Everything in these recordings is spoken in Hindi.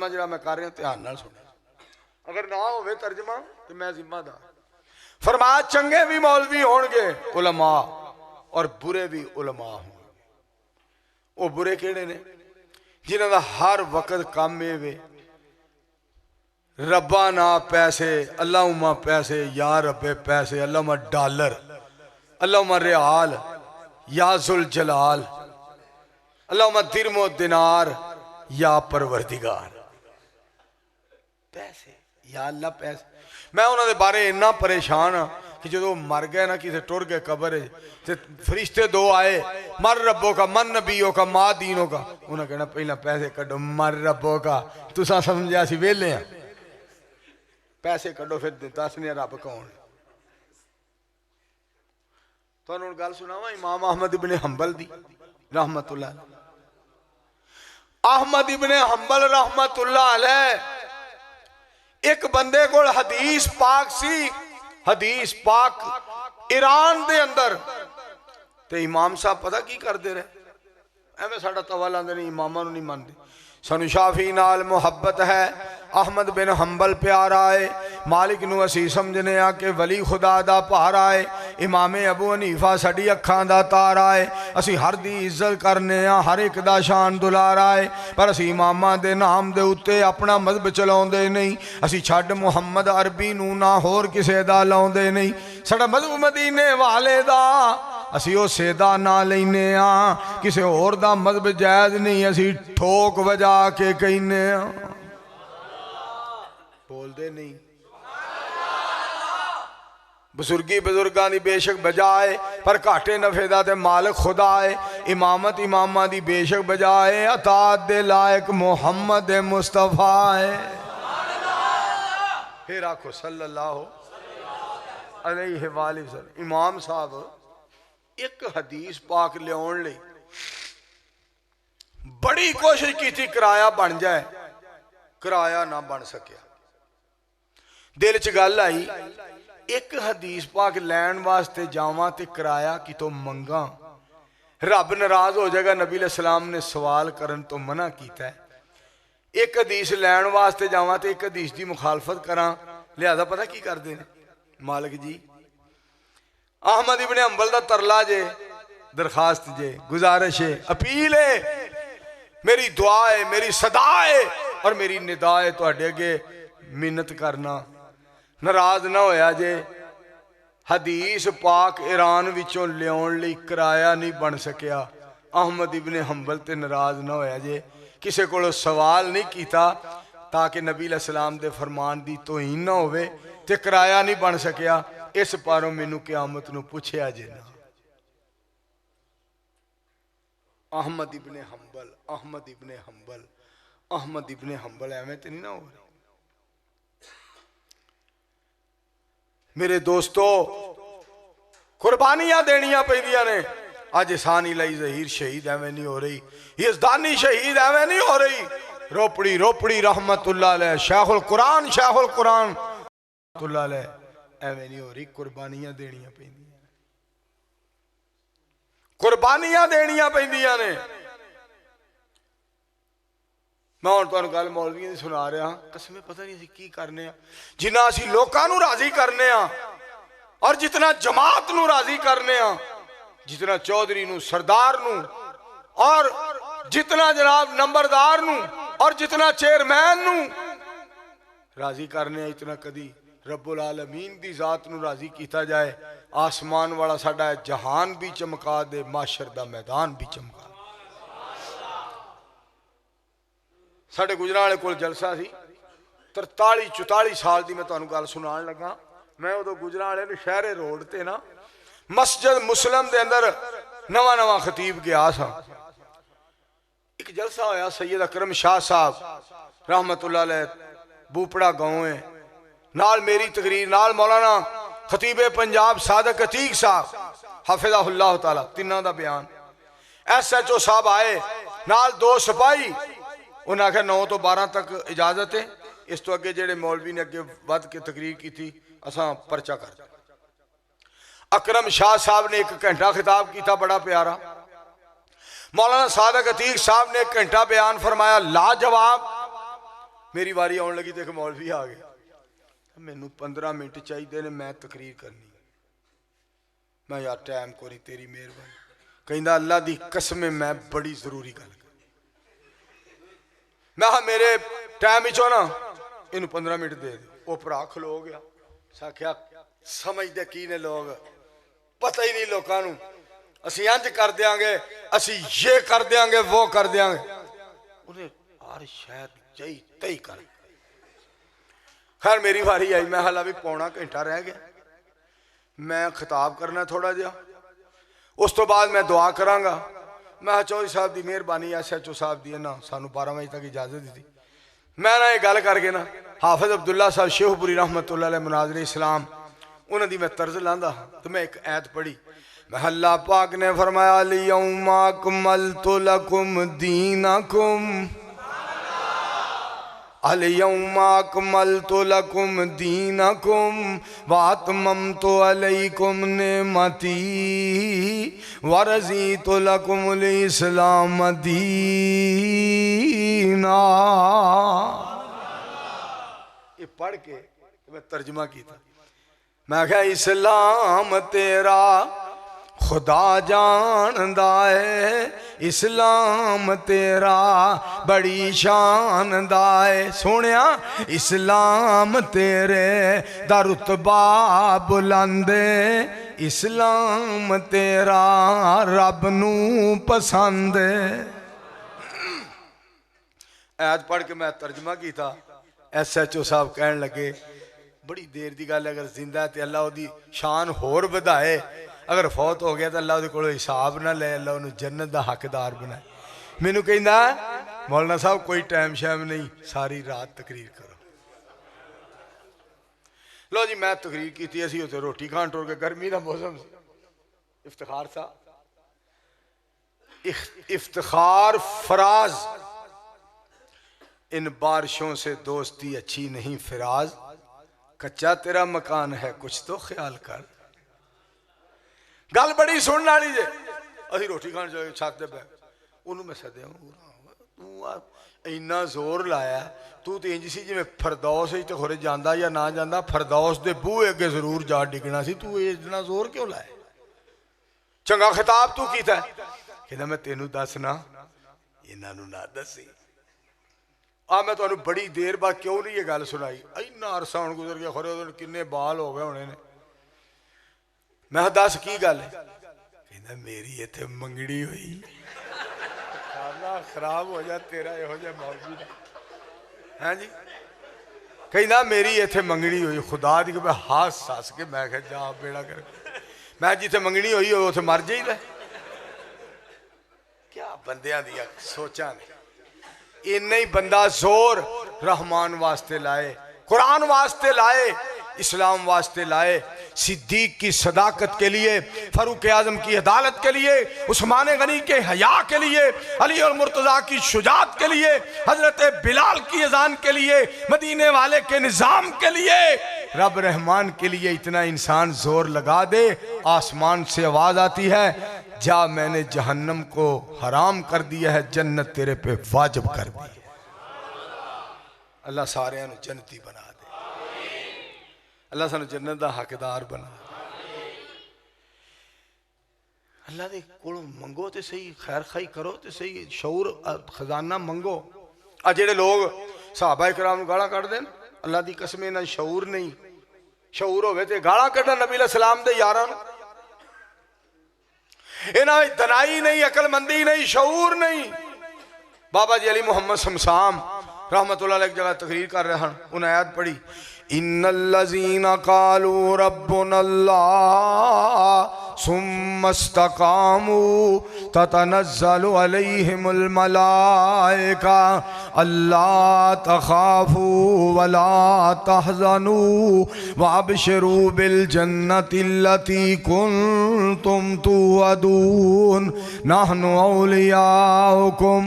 तर्जमा जो मैं कर रहा ध्यान नाल सुनो, अगर ना हो तर्जमा तो मैं जिम्मेदार। फरमाया चंगे भी मौलवी होंगे उलमा और बुरे भी उलमा होंगे। वो बुरे किहड़े ने? जिन्हां दा हर वक्त काम ये वे रब्बा ना पैसे, अल्लाहुम्मा पैसे, या रब्बे पैसे, अल्लाहुम्मा डॉलर, अल्लाहुम्मा रियाल, या जुल जलाल, अल्लाहुम्मा दिरमो दिनार, या परवरदिगार। पैसे या अल्लाह पैसे। मैं उन्होंने बारे इन्ना परेशान हाँ कि जो मर गए ना, किसी टुर गए कबर ते फरिश्ते दो आए, मर रब्बों का, मन नबियों का, माँ दीनों का। उन्हें कहना पहला पैसे कड्डो, मर रब्बों का। तुसा समझा असीं वेले हैं, पैसे कड्डो फिर दसने रब कौन। तुहानूं हुण गल सुनावां इमाम अहमद इब्ने हंबल दी रहमतुल्लाह। अहमद इब्ने हंबल रहमतुल्लाह अलैह एक बंदे को हदीस पाक सी, हदीस पाक ईरान दे अंदर। ते इमाम साहब पता की करते रहे, एवं साडा तवा लांदे नहीं, इमामां नूं नहीं मानते। सानू शाफी नाल मुहब्बत है, अहमद बिन हंबल प्यारा है, मालिक नूं असीं समझने आ कि वली खुदा दा भारा है, इमामे अबू हनीफा साडी अखां दा तारा है। असीं हर दी इज्जत करने आ, हर एक दा शान दुलारा है, पर असीं इमामां दे नाम दे उत्ते अपना मजहब चलाउंदे नहीं। असीं छड्ड मुहम्मद अरबी नूं ना होर किसे दा लाउंदे नहीं। साडा मजहब मदीने वाले दा, असी उसे दा ना लेने आ, किसी होर दा मजहब जायज़ नहीं। असी ठोक वजा के कहने बोलते नहीं। बजुर्गी बुजुर्गां दी बेशक बजाए, पर घाटे नफे दा ते मालिक खुदा है। इमामत इमामा दी बेशक बजाए, अतात दे लायक मुहम्मद मुस्तफा है। फिर आखो सल्लल्लाहु अलैहि वसल्लम। इमाम साहब एक हदीस पाक लियाउण लई बड़ी कोशिश की, किराया बन जाए, किराया ना बन सकिया। दिल च गल आई एक हदीस पाक लैन वास्ते जावां ते किराया कितों मंगा, रब नाराज हो जाएगा। नबी अलैहिस्सलाम ने सवाल करन तो मना किया है। एक हदीस लैन वास्ते जावां ते एक हदीस की मुखालफत करा, लिहाजा पता की करते हैं मालिक जी, अहमद इब्ने हंबल दा तरला जे, दरखास्त जे, गुजारिश है, अपील है, मेरी दुआ है, मेरी सदा है और मेरी निदा है, तुहाडे अगे मिन्नत करना, नाराज ना होया जे। हदीस पाक ईरान विचों लियाउण लई किराया नहीं बन सकिया। अहमद इब्ने हंबल ते नाराज ना होया जे, किसी कोलों सवाल नहीं किया ताकि नबी अलैहिस्सलाम दे फरमान दी तोहीन ना होवे, ते किराया नहीं बन सकिया। इस पारों मैनू क़यामत नूं पुछया जे ना। अहमद इब्ने हंबल, अहमद इब्ने हंबल, अहमद इब्ने हंबल, एवें तो नहीं ना हो रही। मेरे दोस्तों, कुर्बानियां देनियां पैंदियां ने। अज सानी लाई जहीर शहीद एवें नहीं हो रही, यज़दानी शहीद एवें नहीं हो रही। रोपड़ी रोपड़ी रहमतुल्लाह अलैह, शेखुल कुरान, शेखुल कुरान रहमतुल्लाह अलैह, एवें नहीं हो रही। कुर्बानियां देनियां पैंदियां, कुर्बानियां देनियां पैंदियां ने। मैं हुण तुहानूं गल मौलवियां दी सुना रहा, कसमें पता नहीं असीं की करने आ। जिन्ना असीं लोकां नूं राजी करने आ और जितना जमात नूं राजी करने आ, जितना चौधरी नूं, सरदार नूं और जितना जनाब नंबरदार नूं और जितना चेयरमैन नूं राजी करने आ, इतना कदी रब्बुल आलमीन दी जात नूं राजी किया जाए। आसमान वाला साडा जहान भी चमका दे, माशर दा मैदान भी चमका। साडे गुजरावाले कोल जलसा सी, 43-44 साल दी मैं तुहानूं गल सुनाण लगा। मैं उदों गुजरावाले नूं शहरे रोड ते ना मस्जिद मुस्लिम दे अंदर नवा नवा खतीब गया सा। एक जलसा होया, सैयद अकरम शाह साहब रहमतुल्लाह अलैह, बूपड़ा गाँव है, नाल मेरी तकरीर, नाल मौलाना खतीबे पंजाब सादक अतीक साहब हफिज़हुल्लाह ताला, तिन्हां दा बयान। SHO साहब आए, नाल 2 सिपाही। उन्हें आख्या 9 तो 12 तक इजाजत है, इस तो अगे जेडे मौलवी ने अगे वध के तकरीर की थी असा परचा कर। अकरम शाह साहब ने 1 घंटा खिताब किया, बड़ा प्यारा। मौलाना सादक अतीक साहब ने 1 घंटा बयान फरमाया, लाजवाब। मेरी वारी आने लगी तो एक मौलवी आ गया, मैनू 15 मिनट चाहिए ने, मैं तकरीर करनी। मैं यार टाइम को नहीं, तेरी मेहरबानी। कहता अल्लाह की कसम मैं बड़ी जरूरी गल कर। मैं मेरे टाइम चो ना इनू 15 मिनट दे दे। वो भरा खलो गया। आख्या समझते की ने लोग, पता ही नहीं लोगों को, असी इंज कर देंगे, असी ये कर देंगे, वो कर देंगे। उन्हें हर शायद जई तई कर। खैर मेरी बारी आई, मैं हाल भी पौना घंटा रह गया। मैं खिताब करना थोड़ा जिहा, उस तो बाद मैं दुआ करांगा। मैं चौधरी साहब की मेहरबानी, SHO साहब की ना सानू 12 बजे तक इजाजत दी। मैं ना ये गल करके ना हाफिज अब्दुल्ला साहब शेखपुरी रहमतुल्लाह अलैह मुनाज़िर इस्लाम उन्होंने मैं तर्ज लांदा तो मैं एक ऐत पढ़ी। मैं अल्लाह पाक ने फरमाया अल-यौमा अकमलतु लकुम दीनकुम, अल-यौमा अकमलतु लकुम दीनकुम व अतममतु अलैकुम निअमती व रज़ीतु लकुमुल इस्लाम दीना। ये पढ़ के मैं तर्जमा किया। मैं क्या इस्लाम तेरा खुदा जानदा है, इस्लाम तेरा बड़ी शान दा है। सोनिया इस्लाम तेरे दा रुतबा बुलंद, इस्लाम तेरा रब नू पसंद। ऐत पढ़ के मैं तर्जमा किया। SHO साहब कहन लगे बड़ी देर की गल, अगर जिंदा है तो अल्लाह उसकी शान होर वधाए, अगर फौत हो गया तो अल्लाह उसदे कोलों हिसाब ना ले, अल्लाह उन्हें जन्नत का हकदार बनाए। मैनू कहंदा मौलाना साहब कोई टाइम शाइम नहीं, सारी रात तकरीर करो। लो जी मैं तकरीर की, असी उत्थे रोटी खान टुर के, गर्मी का मौसम से। इफ्तिखार सा इफ्तिखार फराज, इन बारिशों से दोस्ती अच्छी नहीं फिराज, कच्चा तेरा मकान है कुछ तो ख्याल कर। गल बड़ी सुनने वाली जे। असी रोटी खान चले छत पे, उन्होंने मैं सद्या, तू इन्ना जोर लाया, तू तो इंज सी जिवें फरदौस तो खोरे जांदा या ना जांदा, फरदौस दे बूहे अगे जरूर जा डिगना सी, तू इतना जोर क्यों लाया? चंगा खिताब तू कीता। कहंदा मैं तेनू दसना, इन्हां ना दसी। मैं तुहानू बड़ी देर बाद क्यों नहीं ये गल सुनाई, इन्ना अरसा हुण गुजर गया, खरे उहदे किन्ने बाल हो गए होने ने। मैं दस की गल है? कहंदा मेरी इत्थे मंगड़ी हुई। खाना खराब हो जा तेरा इहो जिहा मौलवी दा, हैं जी। कहंदा मेरी इत्थे मंगड़ी हुई, खुदा दी मैं हस हस के मैं कहा जा बेड़ा कर। मैं जिथे मंगनी हुई हो उथे मर जाइदा। क्या बंदियां दी सोचां ने। इन्ना ही बंदा जोर रहमान वास्ते लाए, कुरान वास्ते लाए, इस्लाम वास्ते लाए, सिद्दीक की सदाकत के लिए, फारूक आजम की अदालत के लिए, उस्मान गनी के हया के लिए, अली और मुर्तज़ा की शुजात के लिए, हजरत बिलाल की अजान के लिए, मदीने वाले के निज़ाम के लिए, रब रहमान के लिए इतना इंसान जोर लगा दे, आसमान से आवाज आती है, जा मैंने जहन्नम को हराम कर दिया है, जन्नत तेरे पे वाजिब कर दी। अल्लाह सारे जन्नती बना दे, अल्लाह सानू जन्नत का हकदार बना दे। अल्लाह दे कोलों मंगो तो सही, खैर खाई करो तो सही, शऊर खजाना मंगो। आ जेड़े लोग सहाबा इकराम गाला कढ़दे न, अल्लाह दी कसम इन्हां शऊर नहीं। शऊर होवे ते गाला कढ़ना नबी सलाम दे यारां नूं। इन्हां विच दनाई नहीं, अकलमंदी नहीं, शऊर नहीं। बाबा जी अली मुहम्मद शमशाम रहमतुल्लाह अलैह एक जगह तकरीर कर रहे हैं, उन्हें आयत पढ़ी, इन्नल्लज़ीना क़ालू रब्बुनल्लाह सुम्मस्तक़ामू ततनज़्ज़लु अलैहिमुल मलाइका अल्ला तख़ाफ़ू वला तहज़नू वअबशिरू बिल जन्नतिल्लती कुन्तुम तुअदून नहनु औलियाउकुम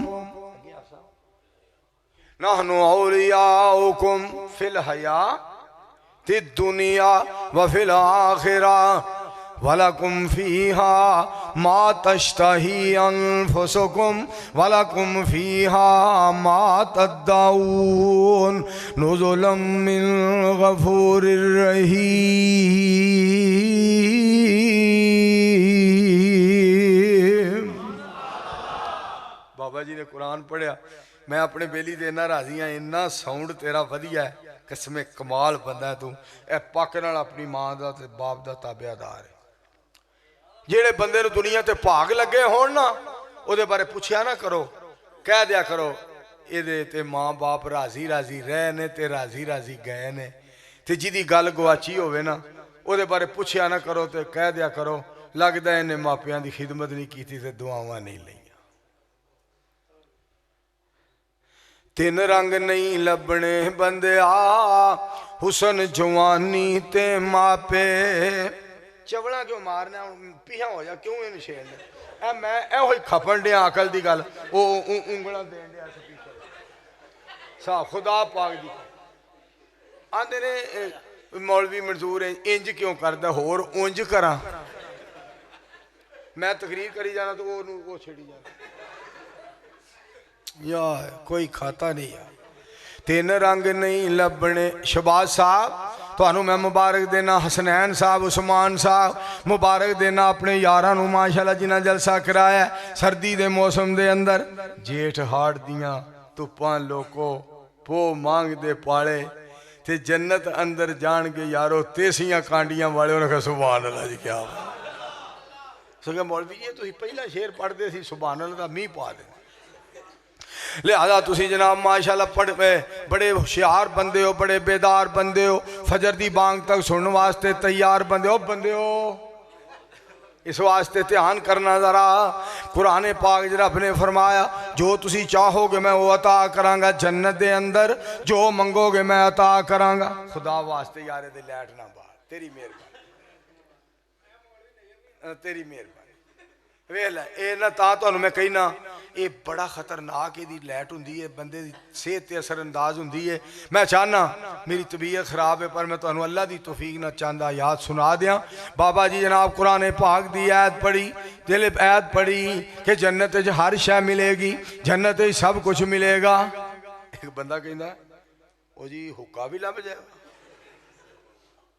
नहनु औलियाउकुम फिल हयातिद दुनिया व फिल आखिरा वलकुम फीहा मा तश्तही अनफुसुकुम वलकुम फीहा मा तद्दाऊन नुज़ुलम मिन गफूरिर रहीम। बाबा जी ने कुरान पढ़िया, मैं अपने बेली दे इन्ना राजी हाँ, इन्ना साउंड तेरा वधिया है, किस्मे कमाल बंदा है तू। ए पक नाल अपनी मां दा ते बाप दा ताबेदार है। जेड़े बंदे नूं दुनिया ते भाग लगे होण ना, उहदे बारे पुछया ना करो, कह दिया करो इहदे ते मां बाप राजी राजी रहे ने ते राजी राजी गए ने। ते जिहदी गल गवाची होवे ना, उहदे बारे पुछया ना करो ते कह दिया करो लगदा इहने मापियां दी खिदमत नहीं कीती ते दुआवां नहीं लईयां। तीन रंग नहीं लभने बंदिया, हुसन जवानी ते मापे। चवला क्यों मारना, पिछा हो जा, क्यों इन छेड़ने। मैं एहो ही खपन दिया अकल की गल, वो उंगल देन दिया सा खुदा पाक दी। आंदे ने मौलवी मंजूर इंज क्यों करदा, होर उंज करा। मैं तकरीर करी जाना तो वो छेड़ी जाना यार, कोई खाता नहीं यार। तीन रंग नहीं लभने। शहबाज साहब तुहानू मैं मुबारक देना, हसनैन साहब, उस्मान साहब मुबारक देना अपने यारां नू माशाअल्लाह जिन्हां जलसा कराया सर्दी दे मौसम दे अंदर। जेठ हाड़ दियां धुप्पां लोको पो मांग दे पाले ते जन्नत अंदर जाणगे यारो तेसियां कांडियां वाले। उन्हें सुभान अल्लाह जी, क्या सगे मौलवी जी तुसीं पहला शेर पढ़दे सी सुभान अल्लाह दा मींह पा दे। लिहाजा तुसी जनाब माशाअल्लाह पढ़ बड़े होशियार बंदे हो, बड़े बेदार बंदे हो, फजर दी बांग तक सुनने वास्ते तैयार बंदे हो। इस वास्ते ध्यान करना जरा। कुरान पाक च रब ने फरमाया जो तुसी चाहोगे मैं वो अता करांगा जन्नत दे अंदर, जो मंगोगे मैं अता करांगा। खुदा वास्ते यारे दे लैट ना बाहर, तेरी मेहरबानी, तेरी मेहरबानी। वेख लै ये ना तां तुहानू मैं कहना ये बड़ा खतरनाक इहदी लैट हुंदी है, बंदे दी सेहत ते असर अंदाज हुंदी है। मैं चाहना मेरी तबीयत खराब है पर मैं तुहानू अल्लाह दी तौफीक ना चाहता याद सुना दियां। बाबा जी जनाब कुरान पाक दी आयत पढ़ी, दिल आयत पढ़ी कि जन्नत च हर शै मिलेगी, जन्नत च सब कुछ मिलेगा। एक बंदा कहंदा ओ जी हुक्का भी लभ जाएगा,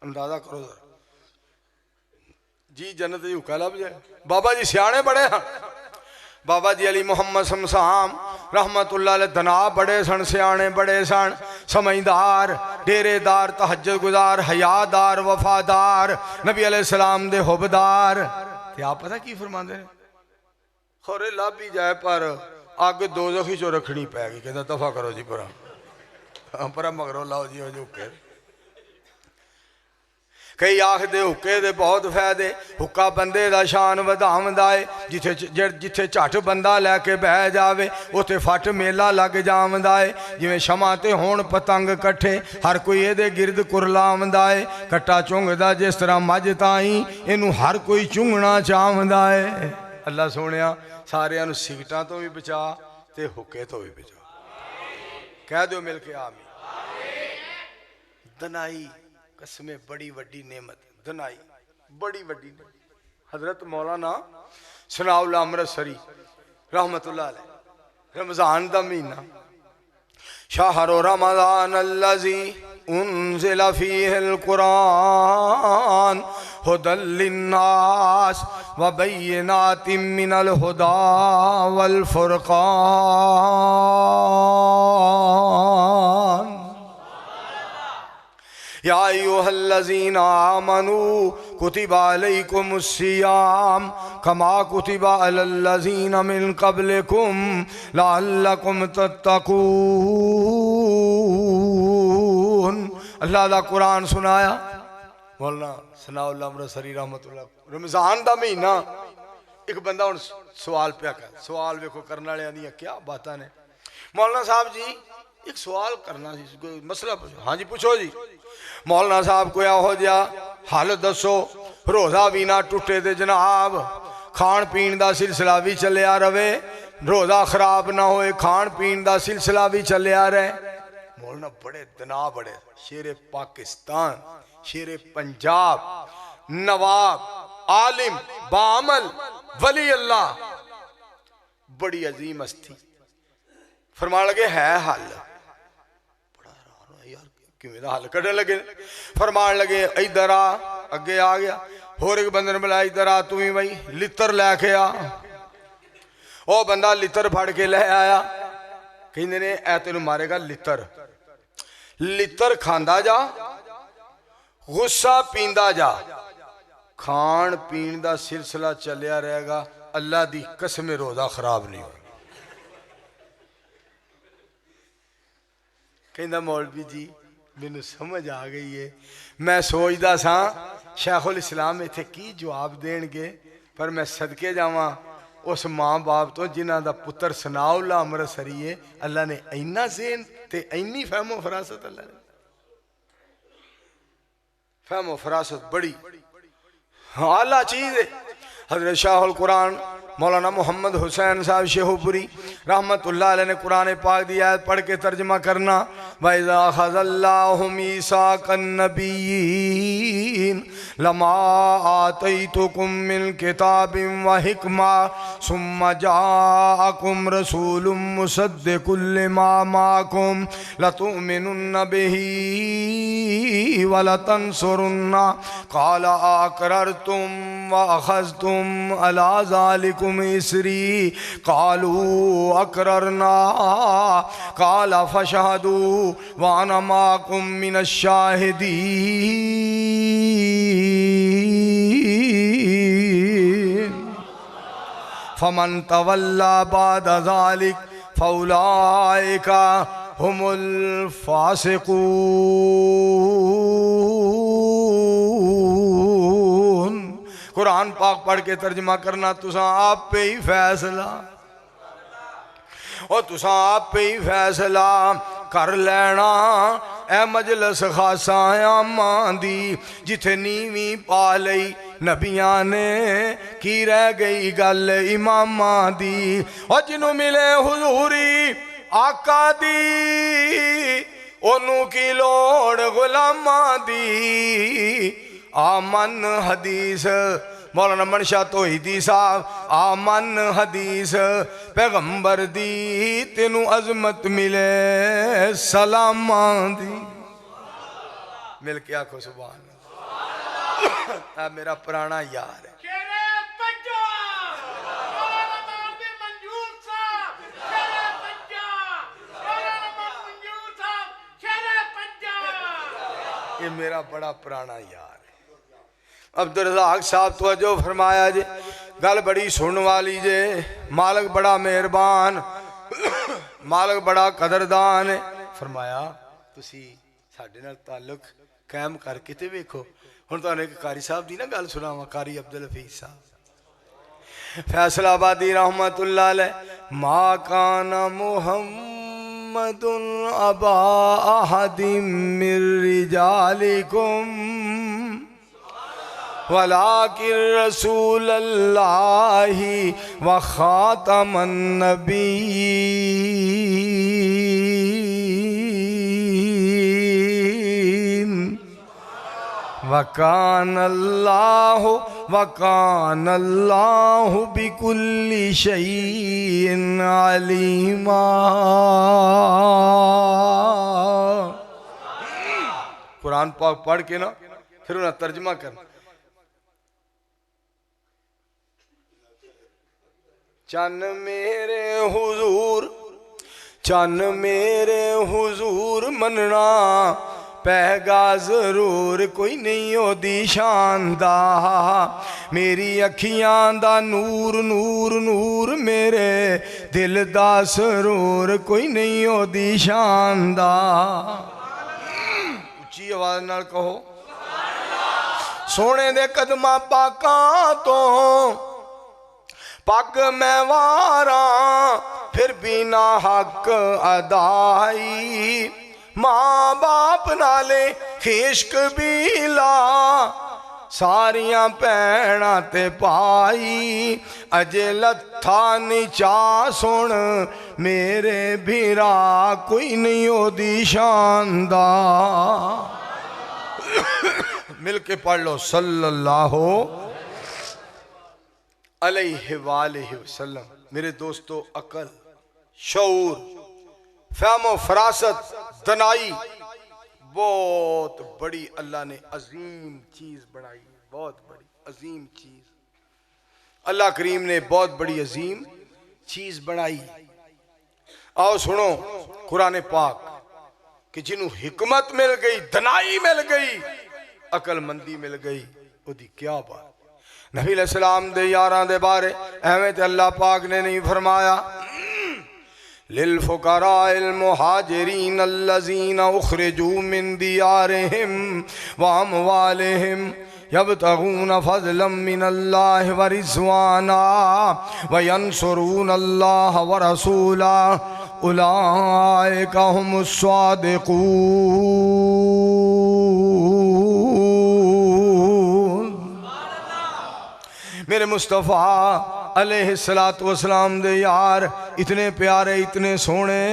अंदाजा करो जरा जी, जन्नत च हुक्का लभ जाए। बाबा जी सियाने बड़े हैं, बाबा जी अली मुहम्मद शमशाम रहमतुल्लाह अलैह दना बड़े सन, सियाने बड़े सन, समझदार, डेरेदार, तहज्जुद गुजार, हयादार, वफादार, नबी अलैहिस्सलाम दे हुबदार। ते आप पता की फरमाते हैं, खोरे लभ ही जाए पर अग दोज़ख चो रखनी पैगी। कहता दफा करो जी परा मगरों लाओ जी हुक्के। कई आखदे हुक्के दे बहुत फायदे, हुक्का बंदे दा शान वधावंदा है। जिथे झट बंदा लैके बह जावे उत्थे फट मेला लग जावंदा है। जिवें शमा ते होण पतंग कट्ठे हर कोई इहदे गिरद कुरलावंदा है। कट्टा चुंगदा जिस तरह मझ ताई इनू हर कोई चुंगना चाहंदा है। अल्लाह सोहणिया सारियां नू सिगटां तो भी बचा ते हुक्के तो भी बचा। कह दो मिल के आमीन। दनाई कसमें बड़ी वड्डी नेमत, दनाई बड़ी वड्डी। हजरत मौलाना सनाउल्लाह अमृतसरी रहमतुल्लाह अलैह रमजान दा महीना, शाहरो रमजान अल्लज़ी उन्ज़िला फ़ीहिल कुरान हुदल लिन्नास व बय्यिनातिम मिनल हुदा वल फुरक़ान। या अय्युहल्लज़ीना आमनू कुतिबा अलैकुमुस्सियाम कमा कुतिबा अलल्लज़ीना मिन क़ब्लिकुम लअल्लकुम तत्तकून। अल्लाह दा कुरान सुनाया मौलाना सनाउल्लाह अमृतसरी रहमतुल्लाह। रमज़ान दा महीना, एक बंदा हुण सवाल पिया कर, सवाल वेखो करने वालियां दी क्या बातां ने। मौलाना साहब जी एक सवाल करना सी, कोई मसला पूछो। हाँ जी पूछो जी। मौलाना साहब कोई आहो जिहा हल दसो, रोज़ा भी ना टुटे ते जनाब खाण पीण दा सिलसिला भी चलिया रवे, रोज़ा खराब ना होए, खाण पीण दा सिलसिला भी चलिया रहे। मौलाना बड़े दना बड़े, शेरे पाकिस्तान, शेरे पंजाब, नवाब आलिम बामल वली अल्लाह, बड़ी अजीम हस्ती। फरमान लगे है हल। बड़ा हैरान यार किवें दा हल कढन लगे। फरमान लगे इधर आ, अगे आ गया। होर एक बंदे ने बुलाया इधर आ तू भी भाई लित्र लैके आ। वह बंदा लित्र फड़ के ले आया। कहते ने ऐ तेन मारेगा लित्र। लित्र खांदा जा, गुस्सा पींदा जा, खान पीन का सिलसिला चलिया रहेगा। अल्लाह की कसम रोज़ा खराब नहीं हो। कहता मौलवी जी मैनू समझ आ गई है। मैं सोचता सा शेखुल इस्लाम इत्थे की जवाब देणगे, पर मैं सदके जावां उस माँ बाप तो जिन्हां दा पुत्र सनाउल्लाह अमृतसरी है। अल्लाह ने इन्ना ज़हन ते इन्नी फहमो फरासत, अल्लाह ने फहमो फरासत बड़ी आला चीज़ है। हज़रत शाहुल कुरान मौलाना मोहम्मद हुसैन साहब शेखुपुरी रहमतुल्लाह अलैह ने कुरान पाक दी आयत पढ़ के तर्जमा करना, वइज़ा अख़ज़ल्लाहु मीसाक़न नबिय्यीन लमा आतैतुकुम मिन किताबिन व हिकमा सुम्मा जाअकुम रसूलुम मुसद्दिकुल लिमा माअकुम लतुमिनुन्न बिही व लतंसुरुन्ना क़ाल अक़ररतुम व अख़ज़्तुम अला ज़ालिकुम इसरी कालू अकररना काल फशहदू वाना माकुम मिनश शाहिदीन फमन तवल्ला बाद ज़ालिक फौलाइका हुमुल फासिकून। कुरान पाक पढ़ के तर्जमा करना, तुसा आप पे ही फैसला और तुसा आप पे ही फैसला कर लेना। ए मजलस खासा आमा दी जिथे नीवी पा लई नबियां ने की रह गई गल इमामा दी। और जिन्हों मिले हुजूरी आका दी ओनू की लोड़ गुलामा दी। आमन हदीस मौलाना मनशा तोहिदी साहब, आमन हदीस पैगंबर दी तेनू अजमत मिले सलामा दी। मिल के आखो सुभान अल्लाह। मेरा पुराना यार है। ये मेरा बड़ा पुराना यार है। अब्दुल रज़ाक साहब तो जो फरमाया जे गल बड़ी सुनने वाली जे। मालक बड़ा मेहरबान, मालक बड़ा कदरदान है। फरमाया तुसी साडे नाल ताल्लुक कायम करके ते वेखो। हुण तुहानू एक कारी साहब दी ना गल सुनावां। कारी अब्दुल हफीज साहब फैसलाबादी रहमतुल्लाह अलैह। मा काना मुहम्मदुन अबा अहदिम मिर रिजालिकुम वलाकिन रसूलल्लाहि व खातमन नबीय्यीन वकानल्लाहु बिकुल्लि शैइन अलीमा। कुरान पाक पढ़ के ना फिर उन्हें तर्जमा करना। चन मेरे हुजूर, चन मेरे हुजूर मनना पैगा जरूर कोई नहीं ओदी शानदा। मेरी अखियां दा नूर नूर नूर मेरे दिल दा सरूर कोई नहीं ओदी शानदा। उच्ची आवाज नाल कहो सोने दे कदमां पाकां तो पग मैं वारा फिर बिना हक अदाई। माँ बाप नाले खिश्क भी ला सारियां भैणां ते पाई। अजे लत्था नीचा सुन मेरे भीरा कोई नहीं ओदी शानदा। मिल के पढ़ लो सल्लल्लाहु। अलैहि वसल्लम। मेरे दोस्तों, अकल, शऊर, फहमो फरासत, दनाई, बहुत बड़ी अल्लाह ने अजीम चीज बनाई, बहुत बड़ी अजीम चीज अल्लाह करीम ने बहुत बड़ी अजीम चीज बनाई। आओ सुनो कुरान पाक कि जिन्हों हिकमत मिल गई, दनाई मिल गई, अकलमंदी मिल गई, ओदी क्या बात। नबी अलैहिस्सलाम दे यारां दे बारे एवें ते अल्लाह पाक ने नहीं फरमाया, लिल फुकराइल मुहाजिरीन अल्लज़ीना उखरिजू मिन दियारिहिम व अमवालिहिम यब्तगून फज़लन मिनल्लाहि व रिज़वाना व यंसुरून अल्लाह व रसूला उलाइका हुमुस सादिकून। मेरे मुस्तफ़ा अलैहिस्सलातु वस्सलाम दे यार इतने प्यारे, इतने सोहने,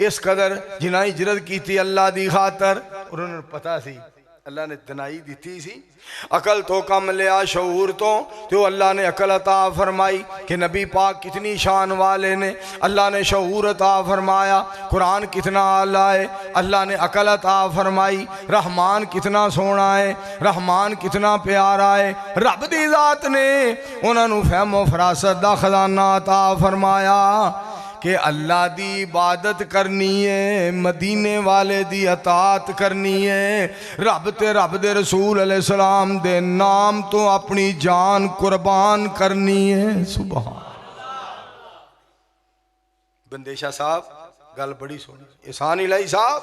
इस कदर जिन्हां हिजरत की थी अल्लाह दी खातर। उन्होंने पता सी अल्लाह ने दनाई दी सी, अकल तो कम लिया शऊर तो अल्लाह ने अकल अता फरमाई कि नबी पाक कितनी शान वाले ने, अल्लाह ने शऊर अता फरमाया। कुरान कितना आला है, अल्लाह ने अकल अता फरमाई। रहमान कितना सोहना है, रहमान कितना प्यारा है। रब दी जात ने उन्होंने फहमो फरासत दा खजाना अता फरमाया कि अल्लाह दी इबादत करनी है, मदीने वाले दी अतात करनी है, रब ते रब दे रसूल अलैहिस्सलाम दे नाम तो अपनी जान कुर्बान करनी है। सुभान बंदेशा साहब गल बड़ी सुन, एहसान इलाही साहब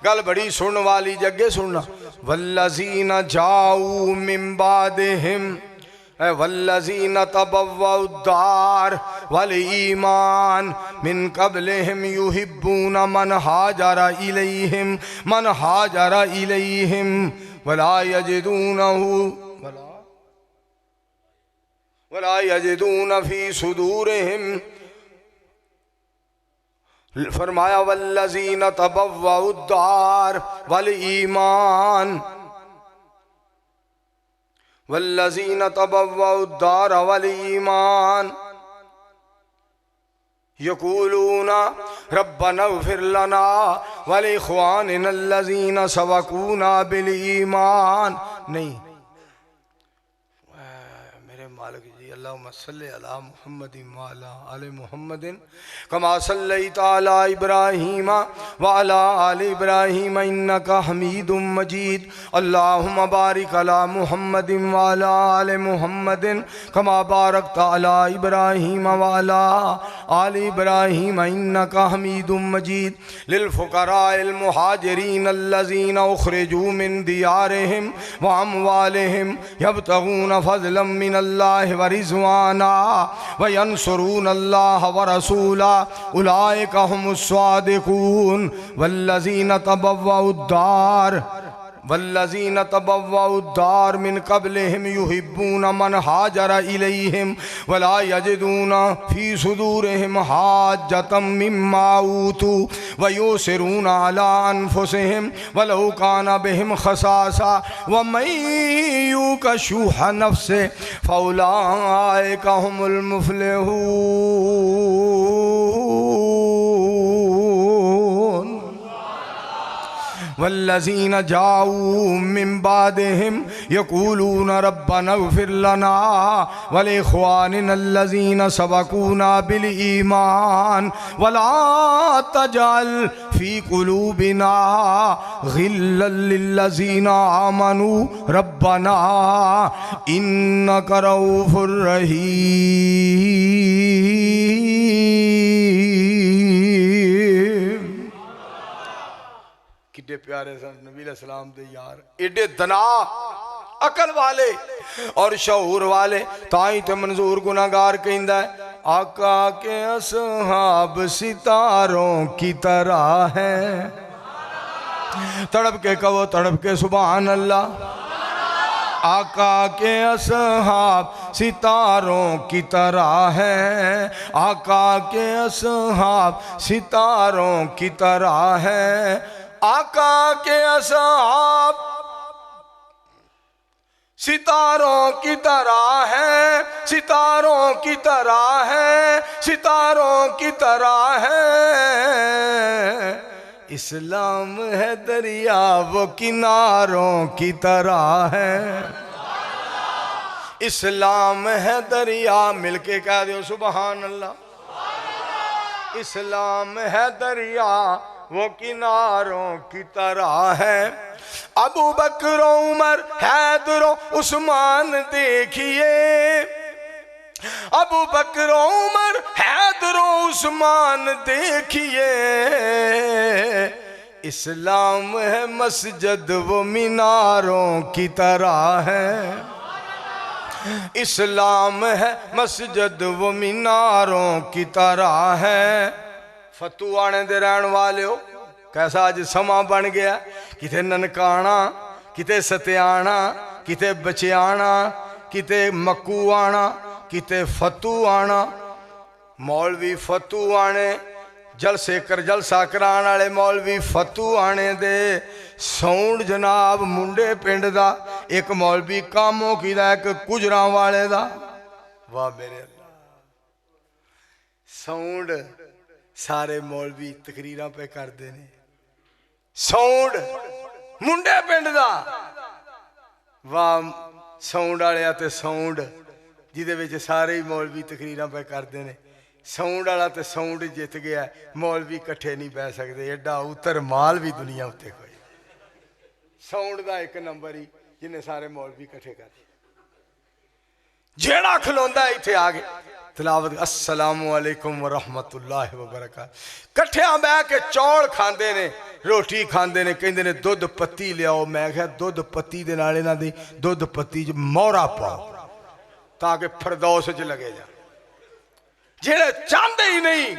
गल बड़ी सुन वाली, जगे सुनना। वल्लज़ीना जाऊ मिन बादिहिम वल्लज़ीना तबव्वउद्दार वल ईमान मिन क़ब्लिहिम युहिब्बूना मन हाजरा इलैहिम वला यजिदून फी सुदूरिहिम। फरमाया वल्लज़ीना तबव्वउद्दार वल ईमान वल्लज़ीना तबव्वउद्दार वल ईमान यक़ूलूना रब्बना इग़फ़िर लना व लिइख़वानिना अल्लज़ीना सबक़ूना बिल ईमान। नहीं, मेरे मालिक जी अल्लाहुम्मा सल्लि अला मुहम्मदिन व अला आलि मुहम्मदिन कमा सल्लैता अला इब्राहीम व अला आलि इब्राहीम इन्नका हमीदुम मजीद। अल्लाहुम्मा बारिक अला मुहम्मदिन व अला आलि मुहम्मदिन कमा बारकता अला इब्राहीम व अला आलि इब्राहीम इन्नका हमीदुम मजीद। लिल फुकराइल मुहाजिरीन अल्लज़ीना उखरिजू मिन दियारिहिम व अमवालिहिम यब्तगून फज़लन मिनल्लाहि व रिज़वाना व यंसुरून अल्लाह व रसूला उलाइका हुमुस सादिकून। वल्लज़ीना तबव्वउद्दार मिन क़ब्लिहिम युहिब्बूना मन हाजरा इलैहिम वला यजिदूना फी सुदूरिहिम हाजतम मिम्मा ऊतू व युसिरूना अला अनफुसिहिम वलौ काना बिहिम खसासा व मन यूक़ शुह नफ्सिहि फउलाइका हुमुल मुफ़्लिहून। वल्लज़ीना जाऊ मिन बादिहिम यक़ूलूना रब्बना इग़फ़िर लना व लिइख़वानिना अल्लज़ीना सबक़ूना बिल ईमान वला तजअल फ़ी क़ुलूबिना ग़िल्लन लिल्लज़ीना आमनू रब्बना इन्नका रऊफ़ुर रहीम। किड्डे प्यारे सन नबी अलैहिस्सलाम दे यार, एडे दना अकल वाले और शऊर वाले। ताई ते मंजूर गुनाहगार कहंदा है आका के असहाब सितारों की तरह है। तड़प के कहो, तड़प के सुभान अल्लाह। आका के असहाब सितारों की तरह है, आका के असहाब सितारों की तरह है। आका के असहाब सितारों की तरह है, सितारों की तरह है, सितारों की तरह है। इस्लाम है दरिया वो किनारों की तरह है। इस्लाम है दरिया, मिलके कह दो सुबहान अल्लाह। इस्लाम है दरिया वो किनारों की तरह है। अबू बकर उमर हैदर उस्मान देखिए, अबू बकर उमर हैदर उस्मान देखिए। इस्लाम है मस्जिद वो मीनारों की तरह है। इस्लाम है मस्जिद वो मीनारों की तरह है। फतू आने दे रहन वाले हो, कैसा अज समा बन गया। किते ननकाना, किते सत्याना, किते बचियाना, किते मक्कू आना, किते फतू आना। मौलवी फतू आने, जलसे कर जलसा कराने वाले मौलवी फतू आने दे। साउंड जनाब मुंडे पिंड दा, एक मौलवी कामों की दा, एक गुजरा वाले दा। वाह मेरे अल्लाह। साउंड सारे मौलवी तकरीरां पे करते ने। साउंड मुंडे पिंड दा, वाह साउंड वाले ते साउंड जिदे विच सारे ही मौलवी तकरीरां पे करते ने। साउंड वाला तो साउंड जित गया, मौलवी कट्ठे नहीं बह सकते। एडा उतर माल भी दुनिया उत्ते कोई। साउंड का एक नंबर ही जिन्हें सारे मौलवी कट्ठे कर जेड़ा खलोंदा इत्थे आ गया तिलावत अस्सलामु अलैकुम व रहमतुल्लाहि व बरकातहू। कट्ठिया बह के चौल खांदे ने, रोटी खांदे ने, कहंदे ने दुध पत्ती लियाओ। मैं कहा दुध पत्ती दे नाल इन्हां दी दुध पत्ती च मोहरा पाओ ताकि फरदौस च लगे जा। जेड़े चाहते ही नहीं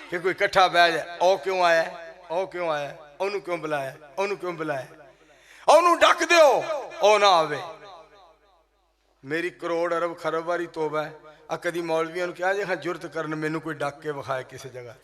कि कोई कट्ठा बह जाए, ओ क्यों आया, ओ क्यों आया, ओनू क्यों बुलाया, ओनू क्यों बुलाया, ओनू डक दो ओ ना आवे। मेरी करोड़ अरब खरब वारी तोबा है। कदी मौलवियों ने कहा जे हाँ जुरत करन मैनू कोई डक के विखाए किसी जगह।